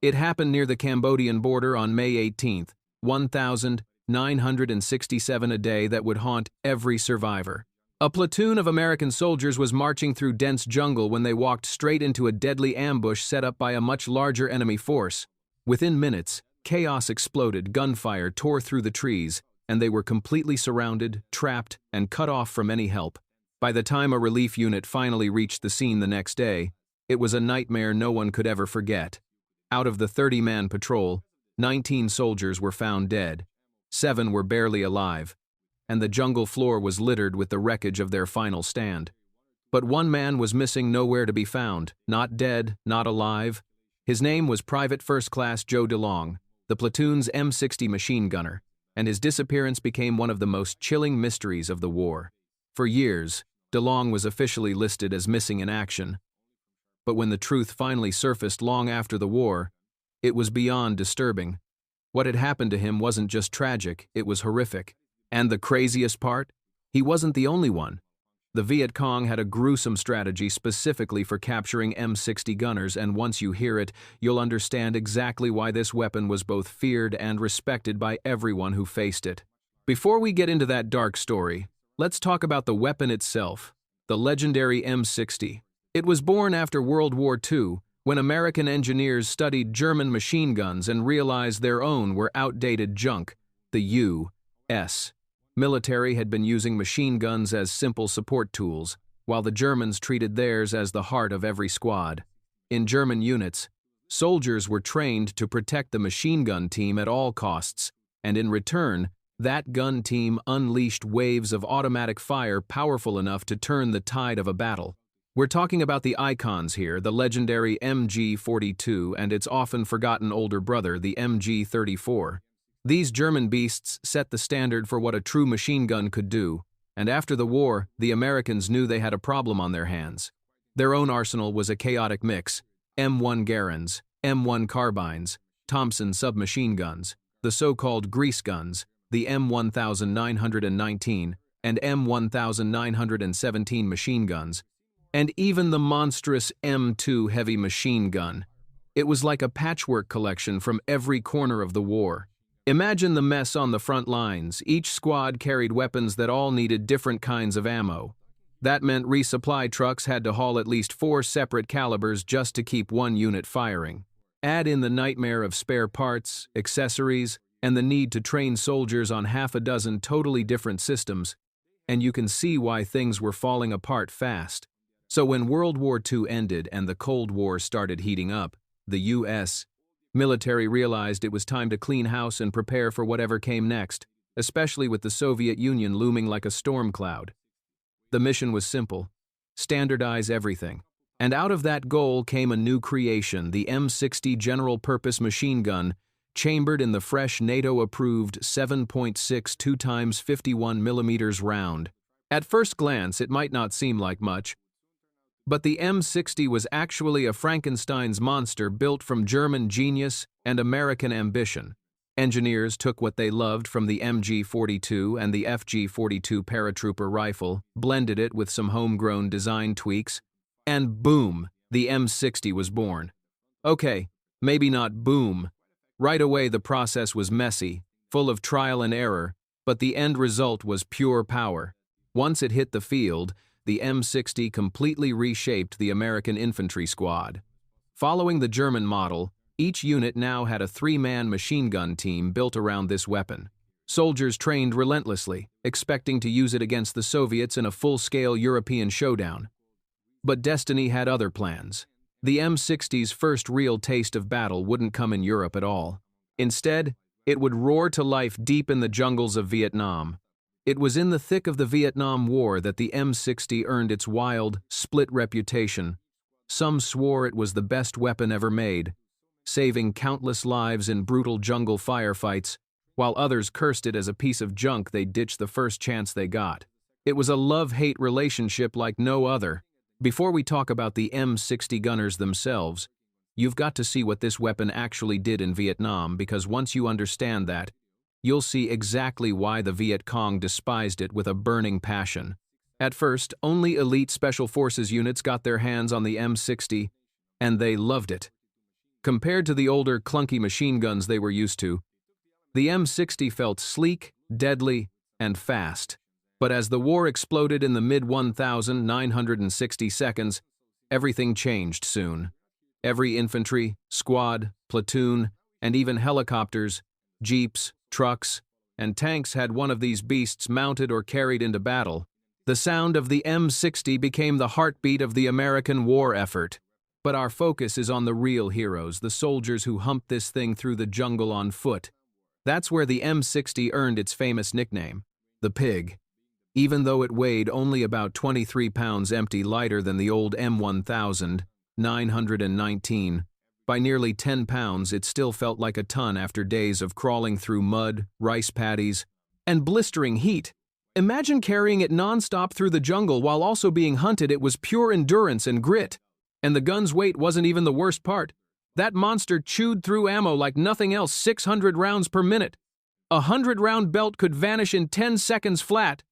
It happened near the Cambodian border on May 18th, 1967, a day that would haunt every survivor. A platoon of American soldiers was marching through dense jungle when they walked straight into a deadly ambush set up by a much larger enemy force. Within minutes, chaos exploded, gunfire tore through the trees, and they were completely surrounded, trapped, and cut off from any help. By the time a relief unit finally reached the scene the next day, it was a nightmare no one could ever forget. Out of the 30-man patrol, 19 soldiers were found dead, 7 were barely alive, and the jungle floor was littered with the wreckage of their final stand. But one man was missing, nowhere to be found, not dead, not alive. His name was Private First Class Joe DeLong, the platoon's M60 machine gunner, and his disappearance became one of the most chilling mysteries of the war. For years, DeLong was officially listed as missing in action. But when the truth finally surfaced long after the war, it was beyond disturbing. What had happened to him wasn't just tragic, it was horrific. And the craziest part? He wasn't the only one. The Viet Cong had a gruesome strategy specifically for capturing M60 gunners, and once you hear it, you'll understand exactly why this weapon was both feared and respected by everyone who faced it. Before we get into that dark story, let's talk about the weapon itself, the legendary M60. It was born after World War II, when American engineers studied German machine guns and realized their own were outdated junk. The U.S. military had been using machine guns as simple support tools, while the Germans treated theirs as the heart of every squad. In German units, soldiers were trained to protect the machine gun team at all costs, and in return, that gun team unleashed waves of automatic fire powerful enough to turn the tide of a battle. We're talking about the icons here, the legendary MG42 and its often forgotten older brother, the MG34. These German beasts set the standard for what a true machine gun could do, and after the war, the Americans knew they had a problem on their hands. Their own arsenal was a chaotic mix: M1 Garands, M1 carbines, Thompson submachine guns, the so-called grease guns, the M1919 and M1917 machine guns, and even the monstrous M2 heavy machine gun. It was like a patchwork collection from every corner of the war. Imagine the mess on the front lines. Each squad carried weapons that all needed different kinds of ammo. That meant resupply trucks had to haul at least 4 separate calibers just to keep one unit firing. Add in the nightmare of spare parts, accessories, and the need to train soldiers on half a dozen totally different systems, and you can see why things were falling apart fast. So when World War II ended and the Cold War started heating up, the U.S. military realized it was time to clean house and prepare for whatever came next, especially with the Soviet Union looming like a storm cloud. The mission was simple: standardize everything. And out of that goal came a new creation, the M60 general-purpose machine gun, chambered in the fresh NATO-approved 7.6 2x51mm round. At first glance, it might not seem like much, but the M60 was actually a Frankenstein's monster built from German genius and American ambition. Engineers took what they loved from the MG42 and the FG42 paratrooper rifle, blended it with some homegrown design tweaks, and boom, the M60 was born. Okay, maybe not boom. Right away the process was messy, full of trial and error, but the end result was pure power. Once it hit the field, the M60 completely reshaped the American infantry squad. Following the German model, each unit now had a 3-man machine gun team built around this weapon. Soldiers trained relentlessly, expecting to use it against the Soviets in a full-scale European showdown. But destiny had other plans. The M60's first real taste of battle wouldn't come in Europe at all. Instead, it would roar to life deep in the jungles of Vietnam. It was in the thick of the Vietnam War that the M60 earned its wild, split reputation. Some swore it was the best weapon ever made, saving countless lives in brutal jungle firefights, while others cursed it as a piece of junk they'd ditch the first chance they got. It was a love-hate relationship like no other. Before we talk about the M60 gunners themselves, you've got to see what this weapon actually did in Vietnam, because once you understand that, you'll see exactly why the Viet Cong despised it with a burning passion. At first, only elite special forces units got their hands on the M60, and they loved it. Compared to the older, clunky machine guns they were used to, the M60 felt sleek, deadly, and fast. But as the war exploded in the mid-1960 seconds, everything changed soon. Every infantry, squad, platoon, and even helicopters, jeeps, trucks, and tanks had one of these beasts mounted or carried into battle. The sound of the M60 became the heartbeat of the American war effort. But our focus is on the real heroes, the soldiers who humped this thing through the jungle on foot. That's where the M60 earned its famous nickname, the Pig. Even though it weighed only about 23 pounds empty lighter than the old M1000, 919, by nearly 10 pounds it still felt like a ton after days of crawling through mud, rice paddies, and blistering heat. Imagine carrying it non-stop through the jungle while also being hunted. It was pure endurance and grit. And the gun's weight wasn't even the worst part. That monster chewed through ammo like nothing else, 600 rounds per minute. A 100-round belt could vanish in 10 seconds flat.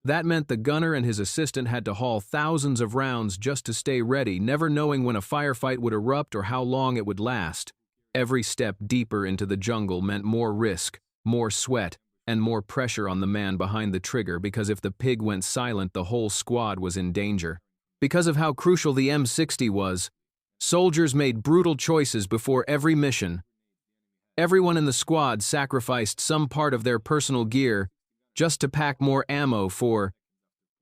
That meant the gunner and his assistant had to haul thousands of rounds just to stay ready, never knowing when a firefight would erupt or how long it would last. Every step deeper into the jungle meant more risk, more sweat, and more pressure on the man behind the trigger, because if the Pig went silent, the whole squad was in danger. Because of how crucial the M60 was, soldiers made brutal choices before every mission. Everyone in the squad sacrificed some part of their personal gear just to pack more ammo for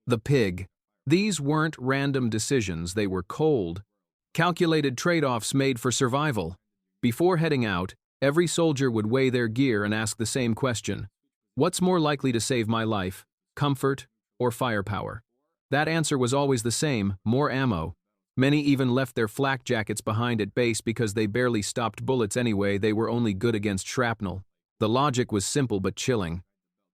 the Pig. These weren't random decisions, they were cold, calculated trade-offs made for survival. Before heading out, every soldier would weigh their gear and ask the same question: what's more likely to save my life, comfort or firepower? That answer was always the same: more ammo. Many even left their flak jackets behind at base because they barely stopped bullets anyway. They were only good against shrapnel. The logic was simple but chilling.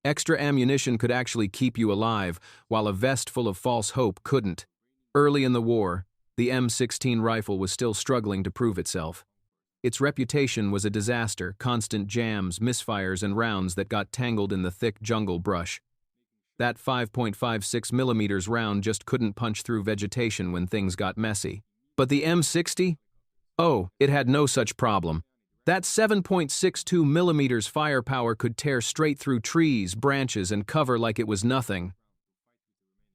Extra ammunition could actually keep you alive, while a vest full of false hope couldn't. Early in the war, the M16 rifle was still struggling to prove itself. Its reputation was a disaster: constant jams, misfires, and rounds that got tangled in the thick jungle brush. That 5.56mm round just couldn't punch through vegetation when things got messy. But the M60? Oh, it had no such problem. That 7.62mm firepower could tear straight through trees, branches, and cover like it was nothing.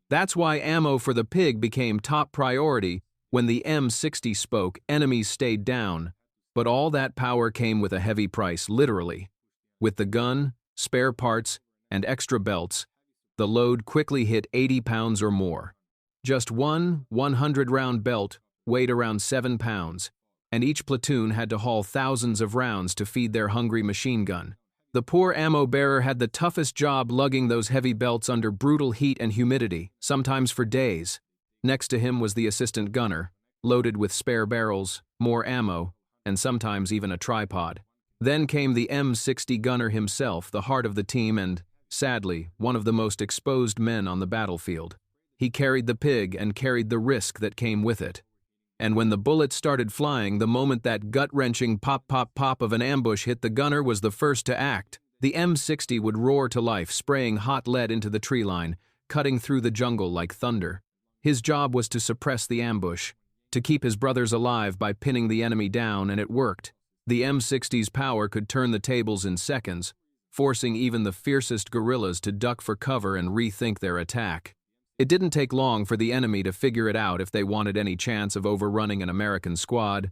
That's why ammo for the Pig became top priority. When the M60 spoke, enemies stayed down. But all that power came with a heavy price, literally. With the gun, spare parts, and extra belts, the load quickly hit 80 pounds or more. Just one 100-round belt weighed around 7 pounds, and each platoon had to haul thousands of rounds to feed their hungry machine gun. The poor ammo bearer had the toughest job, lugging those heavy belts under brutal heat and humidity, sometimes for days. Next to him was the assistant gunner, loaded with spare barrels, more ammo, and sometimes even a tripod. Then came the M60 gunner himself, the heart of the team and, sadly, one of the most exposed men on the battlefield. He carried the Pig and carried the risk that came with it. And when the bullets started flying, the moment that gut-wrenching pop, pop, pop of an ambush hit, the gunner was the first to act. The M60 would roar to life, spraying hot lead into the tree line, cutting through the jungle like thunder. His job was to suppress the ambush, to keep his brothers alive by pinning the enemy down, and it worked. The M60's power could turn the tables in seconds, forcing even the fiercest guerrillas to duck for cover and rethink their attack. It didn't take long for the enemy to figure it out if they wanted any chance of overrunning an American squad.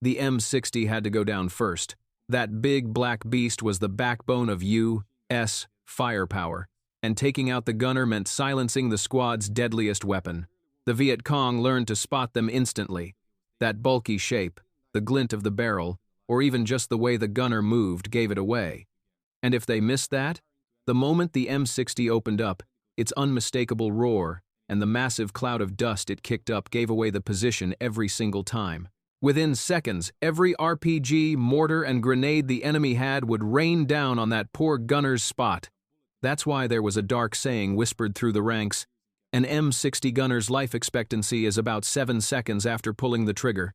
The M60 had to go down first. That big black beast was the backbone of U.S. firepower, and taking out the gunner meant silencing the squad's deadliest weapon. The Viet Cong learned to spot them instantly. That bulky shape, the glint of the barrel, or even just the way the gunner moved gave it away. And if they missed that, the moment the M60 opened up, its unmistakable roar and the massive cloud of dust it kicked up gave away the position every single time. Within seconds, every RPG, mortar, and grenade the enemy had would rain down on that poor gunner's spot. That's why there was a dark saying whispered through the ranks: an M60 gunner's life expectancy is about 7 seconds after pulling the trigger.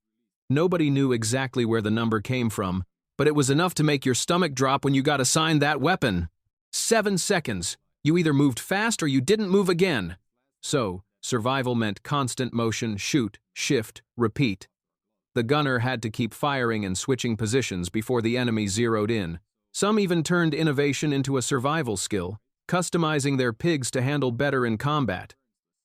Nobody knew exactly where the number came from, but it was enough to make your stomach drop when you got assigned that weapon. 7 seconds. You either moved fast or you didn't move again. So, survival meant constant motion: shoot, shift, repeat. The gunner had to keep firing and switching positions before the enemy zeroed in. Some even turned innovation into a survival skill, customizing their pigs to handle better in combat.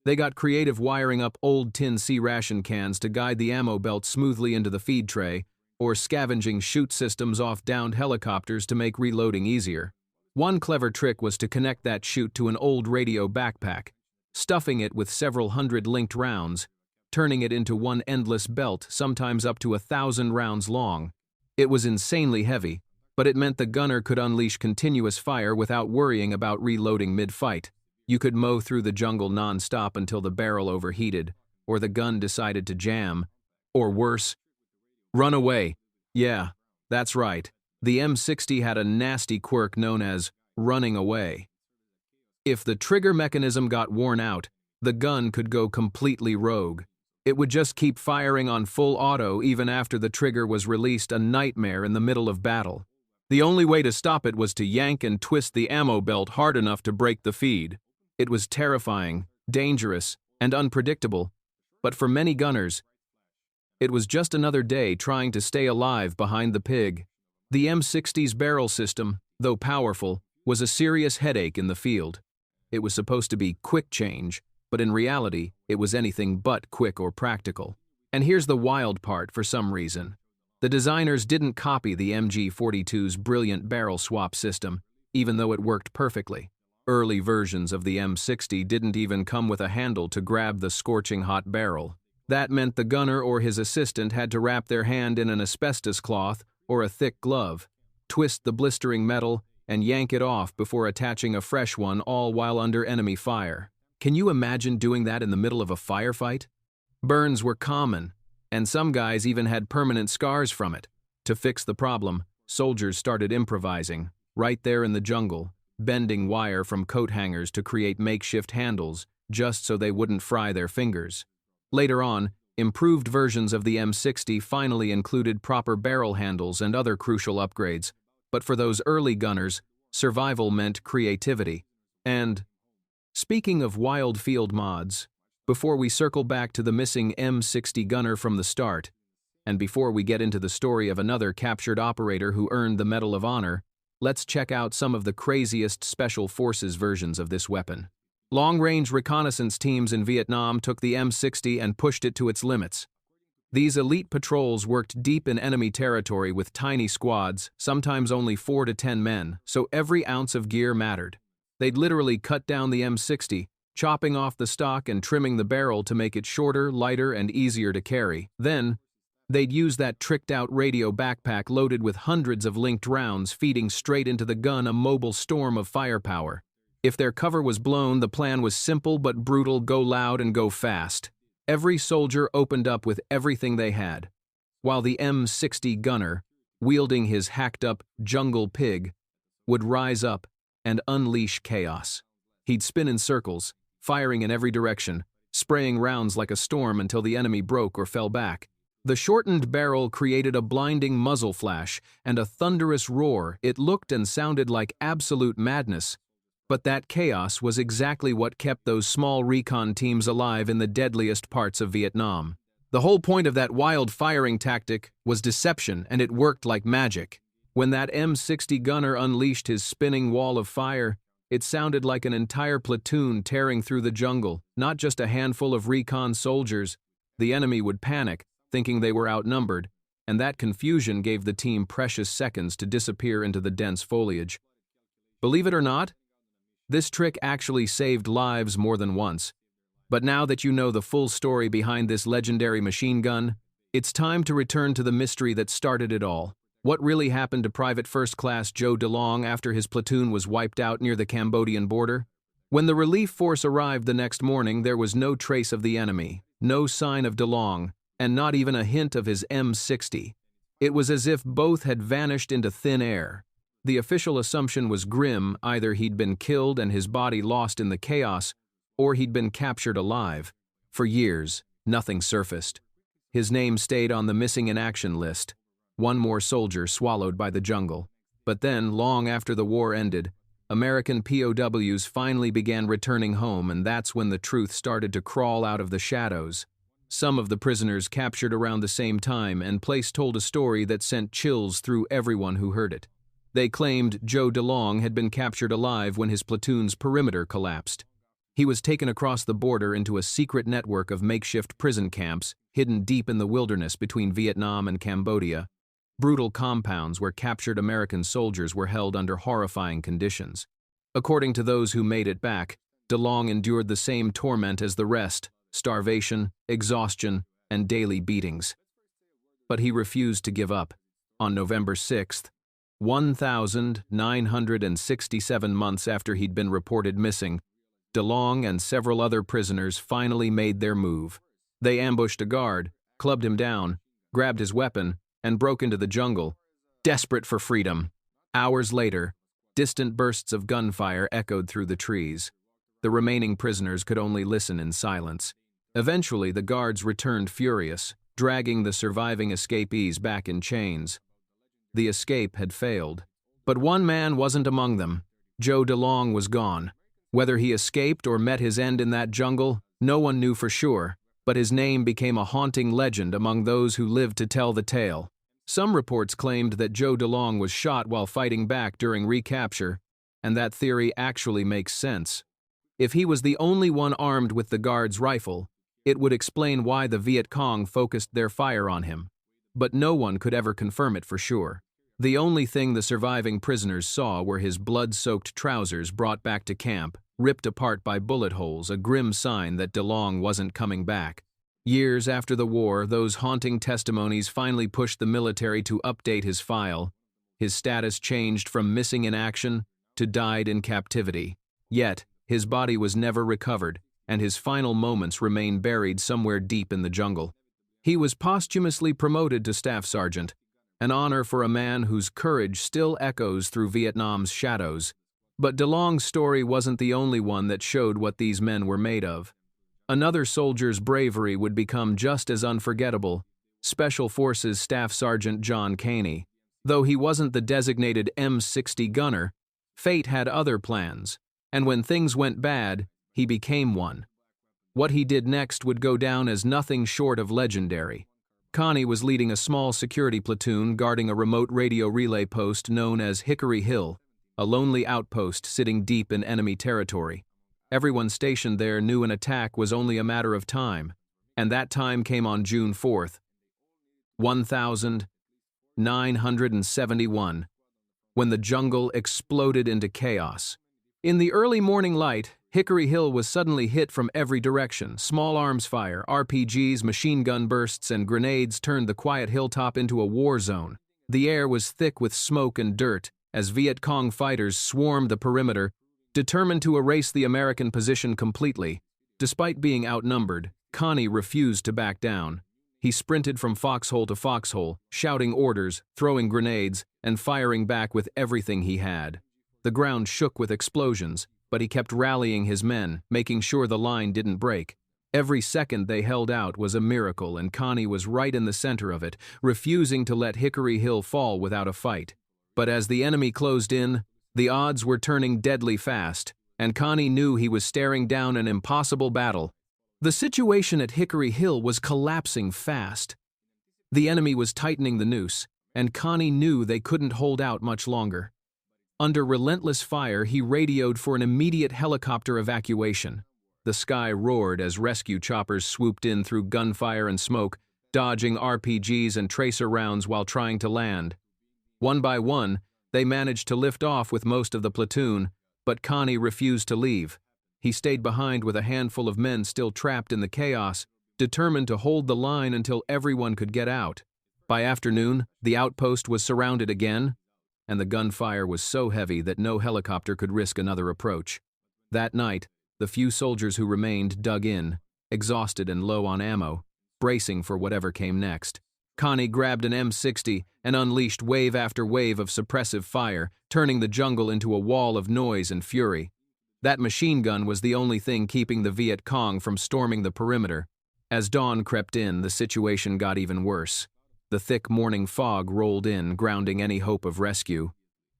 They got creative wiring up old tin C-ration cans to guide the ammo belt smoothly into the feed tray, or scavenging chute systems off downed helicopters to make reloading easier. One clever trick was to connect that chute to an old radio backpack, stuffing it with several hundred linked rounds, turning it into one endless belt, sometimes up to 1,000 rounds long. It was insanely heavy, but it meant the gunner could unleash continuous fire without worrying about reloading mid-fight. You could mow through the jungle non-stop until the barrel overheated, or the gun decided to jam, or worse, run away. Yeah, that's right. The M60 had a nasty quirk known as running away. If the trigger mechanism got worn out, the gun could go completely rogue. It would just keep firing on full auto even after the trigger was released, a nightmare in the middle of battle. The only way to stop it was to yank and twist the ammo belt hard enough to break the feed. It was terrifying, dangerous, and unpredictable, but for many gunners, it was just another day trying to stay alive behind the pig. The M60's barrel system, though powerful, was a serious headache in the field. It was supposed to be quick change, but in reality, it was anything but quick or practical. And here's the wild part for some reason. The designers didn't copy the MG42's brilliant barrel swap system, even though it worked perfectly. Early versions of the M60 didn't even come with a handle to grab the scorching hot barrel. That meant the gunner or his assistant had to wrap their hand in an asbestos cloth or a thick glove, twist the blistering metal, and yank it off before attaching a fresh one, all while under enemy fire. Can you imagine doing that in the middle of a firefight? Burns were common, and some guys even had permanent scars from it. To fix the problem, soldiers started improvising, right there in the jungle, bending wire from coat hangers to create makeshift handles, just so they wouldn't fry their fingers. Later on, improved versions of the M60 finally included proper barrel handles and other crucial upgrades, but for those early gunners, survival meant creativity. And speaking of wild field mods, before we circle back to the missing M60 gunner from the start, and before we get into the story of another captured operator who earned the Medal of Honor, let's check out some of the craziest Special Forces versions of this weapon. Long-range reconnaissance teams in Vietnam took the M60 and pushed it to its limits. These elite patrols worked deep in enemy territory with tiny squads, sometimes only 4 to 10 men, so every ounce of gear mattered. They'd literally cut down the M60, chopping off the stock and trimming the barrel to make it shorter, lighter, and easier to carry. Then, they'd use that tricked-out radio backpack loaded with hundreds of linked rounds, feeding straight into the gun a mobile storm of firepower. If their cover was blown, the plan was simple but brutal: go loud and go fast. Every soldier opened up with everything they had, while the M60 gunner, wielding his hacked-up jungle pig, would rise up and unleash chaos. He'd spin in circles, firing in every direction, spraying rounds like a storm until the enemy broke or fell back. The shortened barrel created a blinding muzzle flash and a thunderous roar. It looked and sounded like absolute madness. But that chaos was exactly what kept those small recon teams alive in the deadliest parts of Vietnam. The whole point of that wild firing tactic was deception, and it worked like magic. When that M60 gunner unleashed his spinning wall of fire, it sounded like an entire platoon tearing through the jungle, not just a handful of recon soldiers. The enemy would panic, thinking they were outnumbered, and that confusion gave the team precious seconds to disappear into the dense foliage. Believe it or not, this trick actually saved lives more than once. But now that you know the full story behind this legendary machine gun, it's time to return to the mystery that started it all. What really happened to Private First Class Joe DeLong after his platoon was wiped out near the Cambodian border? When the relief force arrived the next morning, there was no trace of the enemy, no sign of DeLong, and not even a hint of his M60. It was as if both had vanished into thin air. The official assumption was grim: either he'd been killed and his body lost in the chaos, or he'd been captured alive. For years, nothing surfaced. His name stayed on the missing in action list, one more soldier swallowed by the jungle. But then, long after the war ended, American POWs finally began returning home, and that's when the truth started to crawl out of the shadows. Some of the prisoners captured around the same time, and Place told a story that sent chills through everyone who heard it. They claimed Joe DeLong had been captured alive when his platoon's perimeter collapsed. He was taken across the border into a secret network of makeshift prison camps hidden deep in the wilderness between Vietnam and Cambodia, brutal compounds where captured American soldiers were held under horrifying conditions. According to those who made it back, DeLong endured the same torment as the rest: starvation, exhaustion, and daily beatings. But he refused to give up. On November 6th, 1,967 months after he'd been reported missing, DeLong and several other prisoners finally made their move. They ambushed a guard, clubbed him down, grabbed his weapon, and broke into the jungle, desperate for freedom. Hours later, distant bursts of gunfire echoed through the trees. The remaining prisoners could only listen in silence. Eventually, the guards returned furious, dragging the surviving escapees back in chains. The escape had failed. But one man wasn't among them. Joe DeLong was gone. Whether he escaped or met his end in that jungle, no one knew for sure, but his name became a haunting legend among those who lived to tell the tale. Some reports claimed that Joe DeLong was shot while fighting back during recapture, and that theory actually makes sense. If he was the only one armed with the guard's rifle, it would explain why the Viet Cong focused their fire on him. But no one could ever confirm it for sure. The only thing the surviving prisoners saw were his blood-soaked trousers brought back to camp, ripped apart by bullet holes, a grim sign that DeLong wasn't coming back. Years after the war, those haunting testimonies finally pushed the military to update his file. His status changed from missing in action to died in captivity. Yet, his body was never recovered, and his final moments remain buried somewhere deep in the jungle. He was posthumously promoted to staff sergeant, an honor for a man whose courage still echoes through Vietnam's shadows. But DeLong's story wasn't the only one that showed what these men were made of. Another soldier's bravery would become just as unforgettable: Special Forces Staff Sergeant John Caney. Though he wasn't the designated M60 gunner, fate had other plans, and when things went bad, he became one. What he did next would go down as nothing short of legendary. Connie was leading a small security platoon guarding a remote radio relay post known as Hickory Hill, a lonely outpost sitting deep in enemy territory. Everyone stationed there knew an attack was only a matter of time, and that time came on June 4th, 1971, when the jungle exploded into chaos. In the early morning light, Hickory Hill was suddenly hit from every direction. Small arms fire, RPGs, machine gun bursts, and grenades turned the quiet hilltop into a war zone. The air was thick with smoke and dirt as Viet Cong fighters swarmed the perimeter, determined to erase the American position completely. Despite being outnumbered, Connie refused to back down. He sprinted from foxhole to foxhole, shouting orders, throwing grenades, and firing back with everything he had. The ground shook with explosions, but he kept rallying his men, making sure the line didn't break. Every second they held out was a miracle, and Connie was right in the center of it, refusing to let Hickory Hill fall without a fight. But as the enemy closed in, the odds were turning deadly fast, and Connie knew he was staring down an impossible battle. The situation at Hickory Hill was collapsing fast. The enemy was tightening the noose, and Connie knew they couldn't hold out much longer. Under relentless fire, he radioed for an immediate helicopter evacuation. The sky roared as rescue choppers swooped in through gunfire and smoke, dodging RPGs and tracer rounds while trying to land. One by one, they managed to lift off with most of the platoon, but Connie refused to leave. He stayed behind with a handful of men still trapped in the chaos, determined to hold the line until everyone could get out. By afternoon, the outpost was surrounded again, and the gunfire was so heavy that no helicopter could risk another approach. That night, the few soldiers who remained dug in, exhausted and low on ammo, bracing for whatever came next. Connie grabbed an M60 and unleashed wave after wave of suppressive fire, turning the jungle into a wall of noise and fury. That machine gun was the only thing keeping the Viet Cong from storming the perimeter. As dawn crept in, the situation got even worse. The thick morning fog rolled in, grounding any hope of rescue.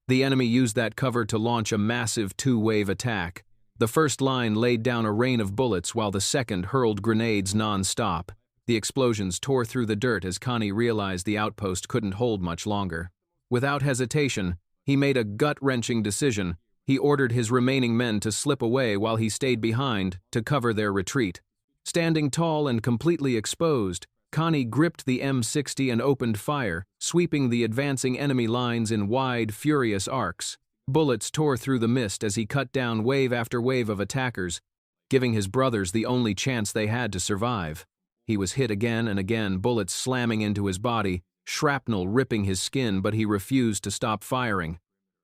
The enemy used that cover to launch a massive two-wave attack. The first line laid down a rain of bullets while the second hurled grenades non-stop. The explosions tore through the dirt as Connie realized the outpost couldn't hold much longer. Without hesitation, he made a gut-wrenching decision. He ordered his remaining men to slip away while he stayed behind to cover their retreat. Standing tall and completely exposed, Connie gripped the M60 and opened fire, sweeping the advancing enemy lines in wide, furious arcs. Bullets tore through the mist as he cut down wave after wave of attackers, giving his brothers the only chance they had to survive. He was hit again and again, bullets slamming into his body, shrapnel ripping his skin, but he refused to stop firing.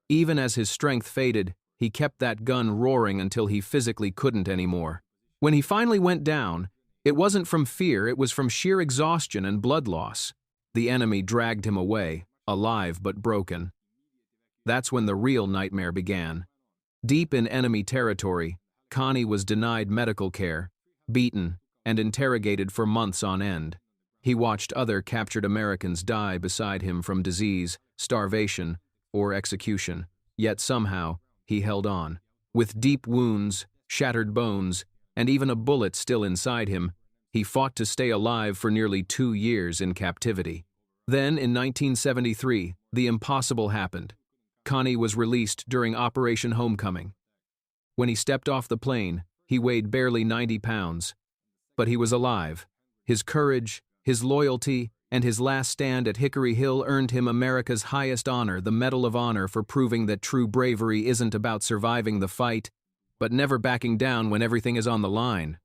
Even as his strength faded, he kept that gun roaring until he physically couldn't anymore. When he finally went down, it wasn't from fear, it was from sheer exhaustion and blood loss. The enemy dragged him away, alive but broken. That's when the real nightmare began. Deep in enemy territory, Connie was denied medical care, beaten, and interrogated for months on end. He watched other captured Americans die beside him from disease, starvation, or execution. Yet somehow, he held on. With deep wounds, shattered bones, and even a bullet still inside him, he fought to stay alive for nearly 2 years in captivity. Then, in 1973, the impossible happened. Connie was released during Operation Homecoming. When he stepped off the plane, he weighed barely 90 pounds. But he was alive. His courage, his loyalty, and his last stand at Hickory Hill earned him America's highest honor, the Medal of Honor, for proving that true bravery isn't about surviving the fight, but never backing down when everything is on the line.